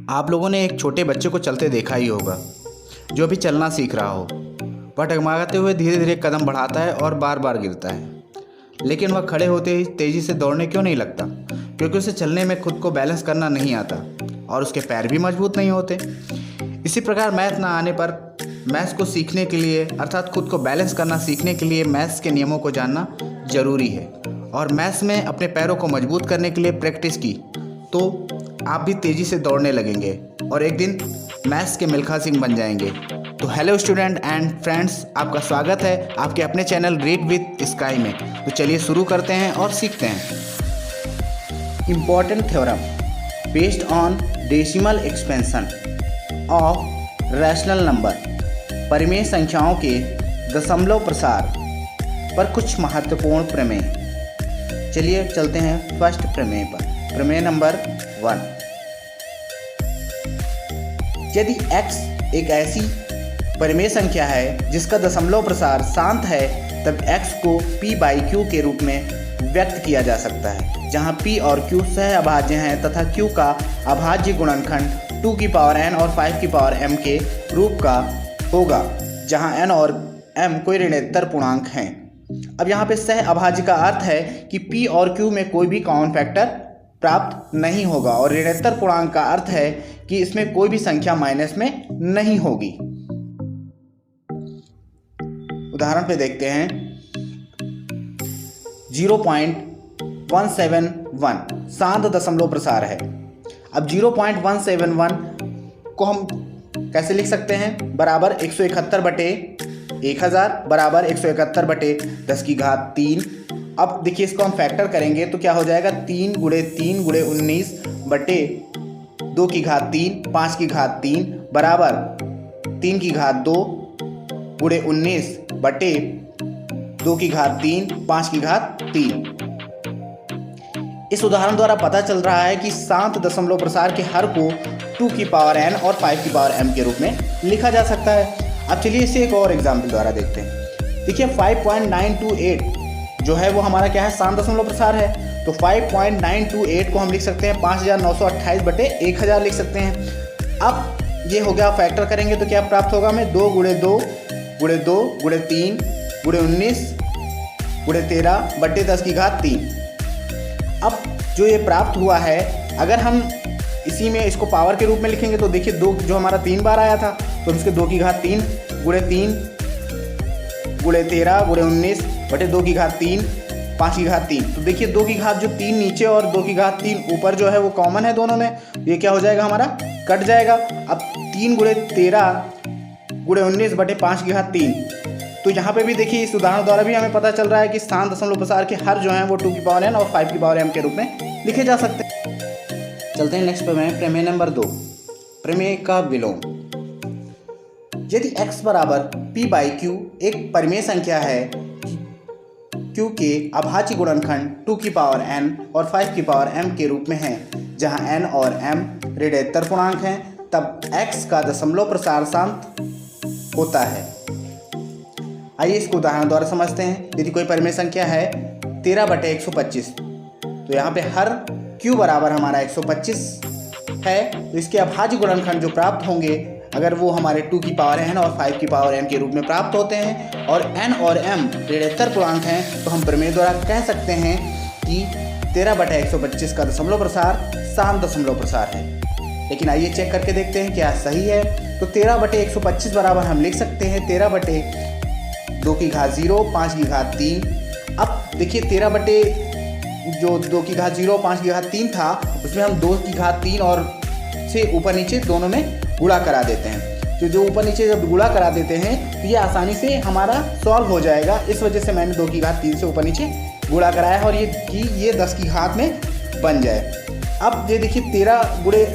आप लोगों ने एक छोटे बच्चे को चलते देखा ही होगा, जो अभी चलना सीख रहा हो। वह डगमगाते हुए धीरे धीरे कदम बढ़ाता है और बार बार गिरता है, लेकिन वह खड़े होते ही तेज़ी से दौड़ने क्यों नहीं लगता? क्योंकि उसे चलने में खुद को बैलेंस करना नहीं आता और उसके पैर भी मजबूत नहीं होते। इसी प्रकार मैथ ना आने पर मैथ्स को सीखने के लिए, अर्थात खुद को बैलेंस करना सीखने के लिए मैथ्स के नियमों को जानना ज़रूरी है। और मैथ्स में अपने पैरों को मजबूत करने के लिए प्रैक्टिस की तो आप भी तेज़ी से दौड़ने लगेंगे और एक दिन मैथ्स के मिल्खा सिंह बन जाएंगे। तो हेलो स्टूडेंट एंड फ्रेंड्स, आपका स्वागत है आपके अपने चैनल रीड विद स्काई में। तो चलिए शुरू करते हैं और सीखते हैं। Important theorem based on decimal expansion of rational number, परिमेय संख्याओं के दशमलव प्रसार पर कुछ महत्वपूर्ण प्रमेय। चलिए चलते हैं फर्स्ट प्रमेय पर। प्रमेय नंबर 1। यदि x एक ऐसी परिमेय संख्या है जिसका दशमलव प्रसार शांत है, तब x को p/q के रूप में व्यक्त किया जा सकता है, जहां p और q सह अभाज्य हैं तथा q का अभाज्य गुणनखंड 2n और 5m के रूप का होगा, जहां n और m कोई ऋणात्मक पूर्णांक हैं। अब यहाँ पे सह अभाज्य का अर्थ है कि p और q में कोई भी कॉमन फैक्टर प्राप्त नहीं होगा, और ऋणात्मक पूर्णांक का अर्थ है कि इसमें कोई भी संख्या माइनस में नहीं होगी। उदाहरण पे देखते हैं 0.171 शांत दशमलव प्रसार है। अब 0.171 को हम कैसे लिख सकते हैं? बराबर 171/1000 बराबर 171/10⁻³ अब देखिए इसको हम फैक्टर करेंगे तो क्या हो जाएगा? 3 × 3 × 19/2⁵3 5⁵3 बराबर 3⁵2 × 19/2⁵3 5⁵3। इस उदाहरण द्वारा पता चल रहा है कि शांत दशमलव प्रसार के हर को 2n और 5m के रूप में लिखा जा सकता है। अब चलिए इसे एक और एग्जाम्पल द्वारा देखते हैं। देखिए 5.928 जो है वो हमारा क्या है? शांत दशमलव प्रसार है। तो 5.928 को हम लिख सकते हैं 5928/1000 लिख सकते हैं। अब ये हो गया, फैक्टर करेंगे तो क्या प्राप्त होगा हमें? 2 × 2 × 2 × 3 × 19 × 13/10⁻³ अब जो ये प्राप्त हुआ है, अगर हम इसी में इसको पावर के रूप में लिखेंगे तो देखिए 2 जो हमारा 3 बार आया था तो इसके 2⁵3 × 3 × 13 × 19/2⁵3 5⁵3। तो देखिए 2 की घात जो 3 नीचे और 2⁵3 ऊपर जो है वो कॉमन है दोनों में, ये क्या हो जाएगा हमारा? कट जाएगा। अब 3 × 13 × 19/5⁵3। तो यहाँ पे भी देखिए इस उदाहरण द्वारा भी हमें पता चल रहा है कि शांत दशमलव प्रसार के हर जो हैं वो 2n और 5m के रूप में लिखे जा सकते हैं। चलते हैं नेक्स्ट प्रमेय, प्रमेय नंबर 2, प्रमेय का विलोम। यदि x बराबर p/q एक परिमेय संख्या है q के अभाज्य गुणनखंड 2n और 5m के रूप में है, जहां n और m ऋणात्मक पूर्णांक हैं, तब x का दशमलव प्रसार शांत होता है। आइए इसको उदाहरण द्वारा समझते हैं। यदि कोई परिमेय संख्या है 13/125, तो यहाँ पे हर q बराबर हमारा 125 है, तो इसके अभाज्य गुणनखंड जो प्राप्त होंगे, अगर वो हमारे 2n और 5m के रूप में प्राप्त होते हैं और n और m ऋणात्मक पूर्णांक हैं, तो हम प्रमेय द्वारा कह सकते हैं कि 13/125 का दशमलव प्रसार शांत दशमलव प्रसार है। लेकिन आइए चेक करके देखते हैं क्या सही है। तो 13/125 बराबर हम लिख सकते हैं 13/2⁵0 5⁵3। अब देखिए 13/2⁵0 5⁵3 था, उसमें हम 2⁵3 और से ऊपर नीचे दोनों में गुणा करा देते हैं। तो जो ऊपर नीचे जब गुणा करा देते हैं तो ये आसानी से हमारा सॉल्व हो जाएगा। इस वजह से मैंने 2⁵3 से ऊपर नीचे गुणा कराया है और ये 10 की घात में बन जाए। अब ये देखिए 13 ×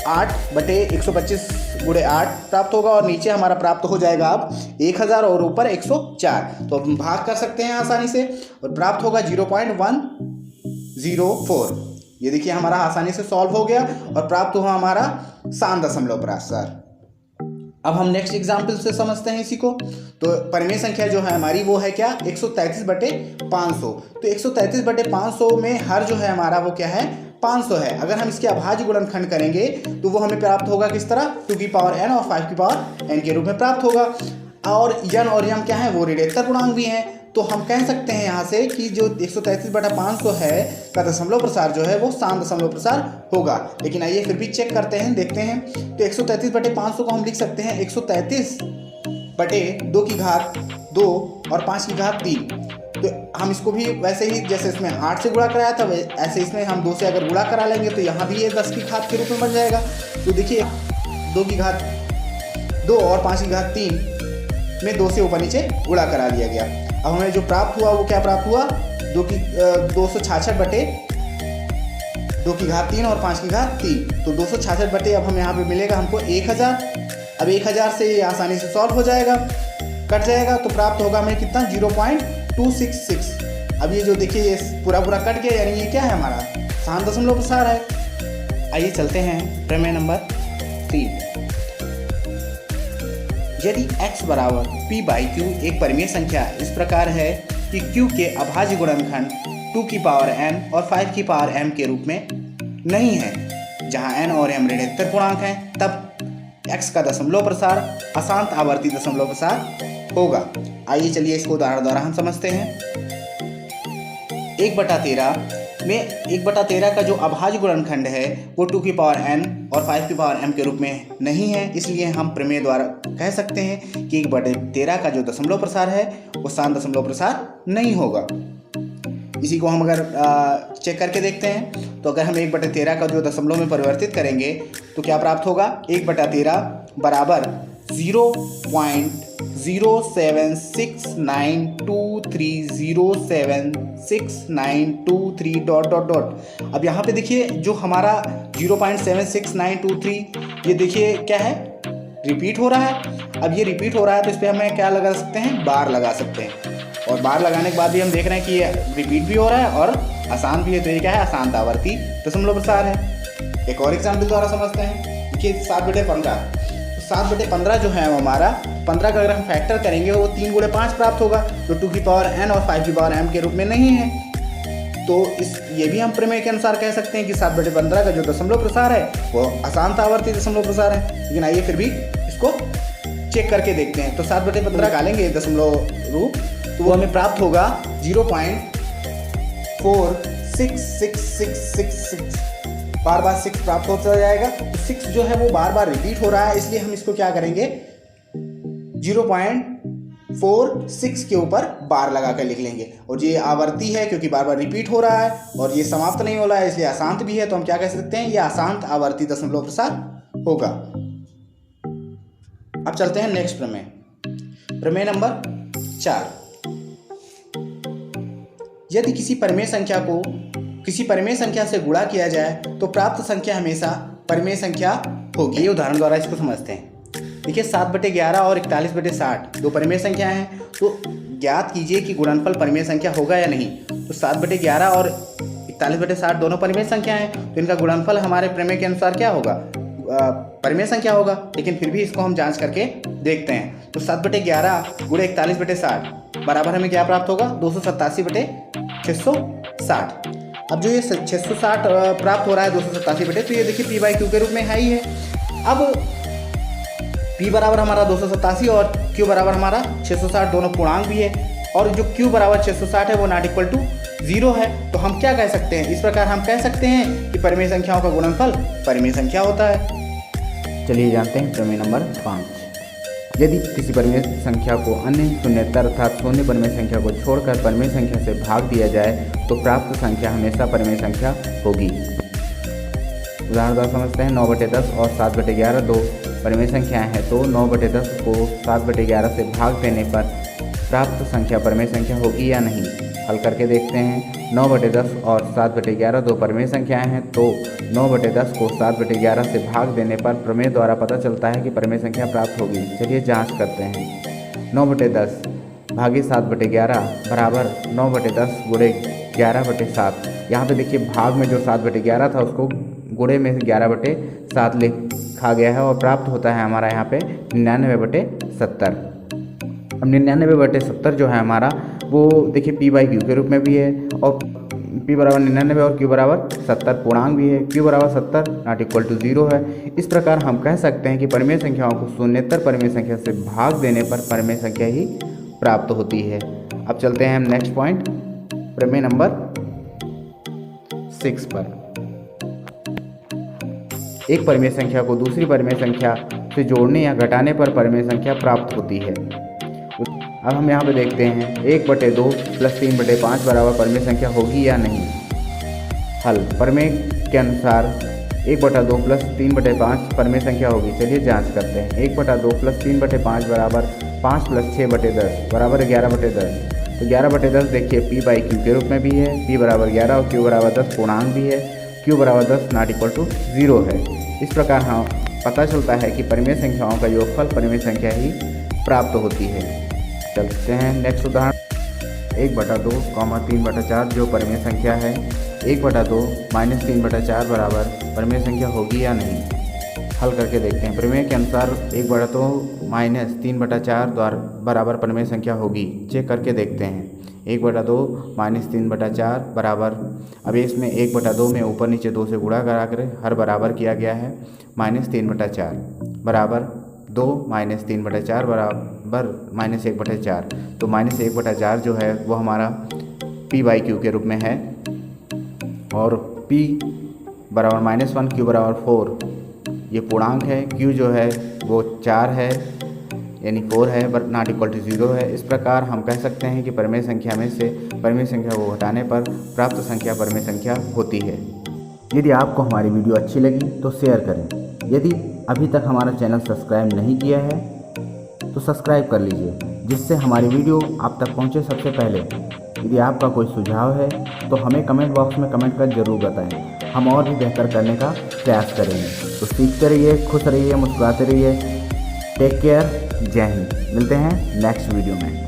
8/125 × 8 प्राप्त होगा और नीचे हमारा प्राप्त हो जाएगा अब 1000 और ऊपर 104। तो हम भाग कर सकते हैं आसानी से और प्राप्त होगा 0.104। ये देखिए हमारा आसानी से सॉल्व हो गया और प्राप्त हुआ हमारा शांत दशमलव प्रसार। अब हम नेक्स्ट एग्जाम्पल से समझते हैं इसी को। तो परिमेय संख्या जो है हमारी वो है क्या? 133/500। तो 133/500 में हर जो है हमारा वो क्या है? 500 है। अगर हम इसके अभाज्य गुणनखंड करेंगे तो वो हमें प्राप्त होगा किस तरह, 2 की पावर n और 5 की पावर n के रूप में प्राप्त होगा। और यन और यम क्या है, वो ऋणात्मक पूर्णांक भी हैं। तो हम कह सकते हैं यहाँ से कि जो 133/500 है का दशमलव प्रसार जो है वो शांत दशमलव प्रसार होगा। लेकिन आइए फिर भी चेक करते हैं, देखते हैं। तो 133/500 को हम लिख सकते हैं 133/2 की घात 2 और 5 की घात 3। तो हम इसको भी वैसे ही जैसे इसमें 8 से गुणा कराया था ऐसे इसमें हम 2 से अगर गुणा करा लेंगे तो यहाँ भी ये 10 की घात के रूप में बन जाएगा। तो देखिए 2 की घात 2 और 5 की घात 3 में 2 से ऊपर नीचे गुणा करा दिया गया। अब हमें जो प्राप्त हुआ वो क्या प्राप्त हुआ, 266/2 की घात 3 और 5 की घात 3। तो 266 अब हम यहाँ पे मिलेगा हमको 1000। अब 1000 से ये आसानी से सॉल्व हो जाएगा, कट जाएगा। तो प्राप्त होगा हमें कितना, 0.266। अब ये जो देखिए ये पूरा कट गया, यानी ये क्या है, हमारा शांत दशमलव प्रसार है। आइए चलते हैं प्रमेय नंबर 3। यदि x बराबर p/q एक परिमेय संख्या इस प्रकार है कि q के अभाज्य गुणनखंड 2 की पावर n और 5 की पावर m के रूप में नहीं है, जहां n और m ऋणात्मक पूर्णांक हैं, तब x का दशमलव प्रसार अशांत आवर्ती दशमलव प्रसार होगा। आइए चलिए इसको उदाहरण द्वारा हम समझते हैं। 1/13 में 1/13 का जो अभाज्य गुणनखंड है वो 2 की पावर n और 5 की पावर m के रूप में नहीं है, इसलिए हम प्रमेय द्वारा कह सकते हैं कि 1/13 का जो दशमलव प्रसार है वो शांत दशमलव प्रसार नहीं होगा। इसी को हम अगर चेक करके देखते हैं तो अगर हम 1/13 का जो दशमलव में परिवर्तित करेंगे तो क्या प्राप्त होगा, 1/13 बराबर 0.076923076923 ... अब यहाँ पे देखिए जो हमारा 0.76923 ये देखिए क्या है, रिपीट हो रहा है। अब ये रिपीट हो रहा है तो इस पर हमें क्या लगा सकते हैं, बार लगा सकते हैं। और बार लगाने के बाद भी हम देख रहे हैं कि ये रिपीट भी हो रहा है और आसान भी है। तो ये क्या है, अशांत आवर्ती दशमलव प्रसार है। एक और एग्जाम्पल द्वारा समझते हैं। देखिए 7/15, 7/15 जो है हमारा 15 का अगर हम फैक्टर करेंगे वो 3 × 5 प्राप्त होगा, जो 2 की पावर n और 5 की पावर m के रूप में नहीं है। तो ये भी हम प्रमेय के अनुसार कह सकते हैं कि 7/15 का जो दशमलव प्रसार है वो अशांत आवर्ती दशमलव प्रसार है। लेकिन आइए फिर भी इसको चेक करके देखते हैं। तो 7/15 निकालेंगे दशमलव रूप तो वो हमें प्राप्त होगा 0.466666। बार बार 6 प्राप्त होता जाएगा। तो 6 जो है वो बार बार रिपीट हो रहा है, इसलिए हम इसको क्या करेंगे, 0.46 के ऊपर बार लगा कर लिख लेंगे। और ये आवर्ती है क्योंकि बार बार रिपीट हो रहा है और ये समाप्त नहीं हो रहा है, इसलिए अशांत भी है। तो हम क्या कह सकते हैं, ये अशांत आवर्ती दशमलव प्रसार होगा। अब चलते हैं नेक्स्ट प्रमेय, प्रमेय नंबर 4। यदि किसी परिमेय संख्या को किसी परिमेय संख्या से गुणा किया जाए तो प्राप्त संख्या हमेशा परिमेय संख्या होगी। ये उदाहरण द्वारा इसको समझते हैं। देखिए 7/11 और 41/60 दो परिमेय संख्या हैं। तो ज्ञात कीजिए कि गुणनफल परिमेय संख्या होगा या नहीं। तो 7/11 और 41/60 दोनों परिमेय संख्या हैं, तो इनका गुणनफल हमारे प्रमेय के अनुसार क्या होगा, परिमेय संख्या होगा। लेकिन फिर भी इसको हम जांच करके देखते हैं। तो 7/11 × 41/60 बराबर हमें क्या प्राप्त होगा, 287/660। अब जो ये 660 प्राप्त हो रहा है 287 तो ये देखिए p/q के रूप में है ही है। अब p बराबर हमारा 287 और q बराबर हमारा 660 दोनों पूर्णांक भी है। और जो q बराबर 660 है वो ≠ 0 है। तो हम क्या कह सकते हैं, इस प्रकार हम कह सकते हैं कि परिमेय संख्याओं का गुणनफल परिमेय संख्या होता है। चलिए जानते हैं प्रमेय नंबर 5। यदि किसी परिमेय संख्या को अन्य शून्येतर अर्थात शून्य परिमेय संख्या को छोड़कर परिमेय संख्या से भाग दिया जाए तो प्राप्त संख्या हमेशा परिमेय संख्या होगी। उदाहरण द्वारा समझते हैं। 9/10 और 7/11 दो परिमेय संख्याएं हैं, तो 9/10 को 7/11 से भाग देने पर प्राप्त संख्या परिमेय संख्या होगी या नहीं। हल करके देखते हैं। 9/10 और 7/11 दो परिमेय संख्याएं हैं, तो 9/10 को 7/11 से भाग देने पर प्रमेय द्वारा पता चलता है कि परिमेय संख्या प्राप्त होगी। चलिए जांच करते हैं। 9/10 भागे 7/11 बराबर 9/10 × 11/7। यहाँ पे देखिए भाग में जो 7/11 था उसको गुणे में 11/7 लिखा गया है और प्राप्त होता है हमारा यहाँ पे 99/70। अब 99/70 जो है हमारा वो देखिए p/q के रूप में भी है और P बराबर 99 और Q बराबर 70 पूर्णांक भी है। Q बराबर 70 नॉट इक्वल टू 0 है। इस प्रकार हम कह सकते हैं कि परिमेय संख्याओं को शून्येतर परिमेय संख्या से भाग देने पर परिमेय संख्या ही प्राप्त होती है। अब चलते हैं हम नेक्स्ट पॉइंट प्रमेय नंबर 6 पर। एक परिमेय संख्या को दूसरी परिमेय संख्या से जोड़ने या घटाने पर परिमेय संख्या प्राप्त होती है। अब हम यहाँ पे देखते हैं 1/2 + 3/5 बराबर परिमेय संख्या होगी या नहीं। हल प्रमेय के अनुसार 1/2 + 3/5 परिमेय संख्या होगी। चलिए जांच करते हैं। 1/2 + 3/5 बराबर 5 + 6/10 बराबर 11/10। तो 11/10 देखिए P/Q के रूप में भी है। P बराबर 11 और Q बराबर 10 पूर्णांक भी है। Q बराबर 10 नॉट इक्वल टू 0 है। इस प्रकार हम पता चलता है कि परिमेय संख्याओं का योगफल परिमेय संख्या ही प्राप्त होती है। चलते हैं नेक्स्ट उदाहरण 1/2, 3/4 जो परिमेय संख्या है। 1/2 - 3/4 बराबर परिमेय संख्या होगी या नहीं। हल करके देखते हैं। प्रमेय के अनुसार 1/2 - 3/4 बराबर परिमेय संख्या होगी। चेक करके देखते हैं। 1/2 - 3/4 बराबर, अब इसमें 1/2 में ऊपर नीचे 2 से गुणा करा कर हर बराबर किया गया है -3/4 बराबर 2 - 3/4 बराबर -1/4। तो -1/4 जो है वो हमारा P/Q के रूप में है और P बराबर -1, Q बराबर 4 ये पूर्णांक है। Q जो है वो 4 है यानी 4 है नॉट इक्वल टू 0 है। इस प्रकार हम कह सकते हैं कि परिमेय संख्या में से परिमेय संख्या को घटाने पर प्राप्त संख्या परिमेय संख्या होती है। यदि आपको हमारी वीडियो अच्छी लगी तो शेयर करें। यदि अभी तक हमारा चैनल सब्सक्राइब नहीं किया है तो सब्सक्राइब कर लीजिए, जिससे हमारी वीडियो आप तक पहुंचे सबसे पहले। यदि आपका कोई सुझाव है तो हमें कमेंट बॉक्स में कमेंट कर जरूर बताएं। हम और भी बेहतर करने का प्रयास करेंगे। तो सीखते रहिए, खुश रहिए, मुस्कुराते रहिए। टेक केयर, जय हिंद। मिलते हैं नेक्स्ट वीडियो में।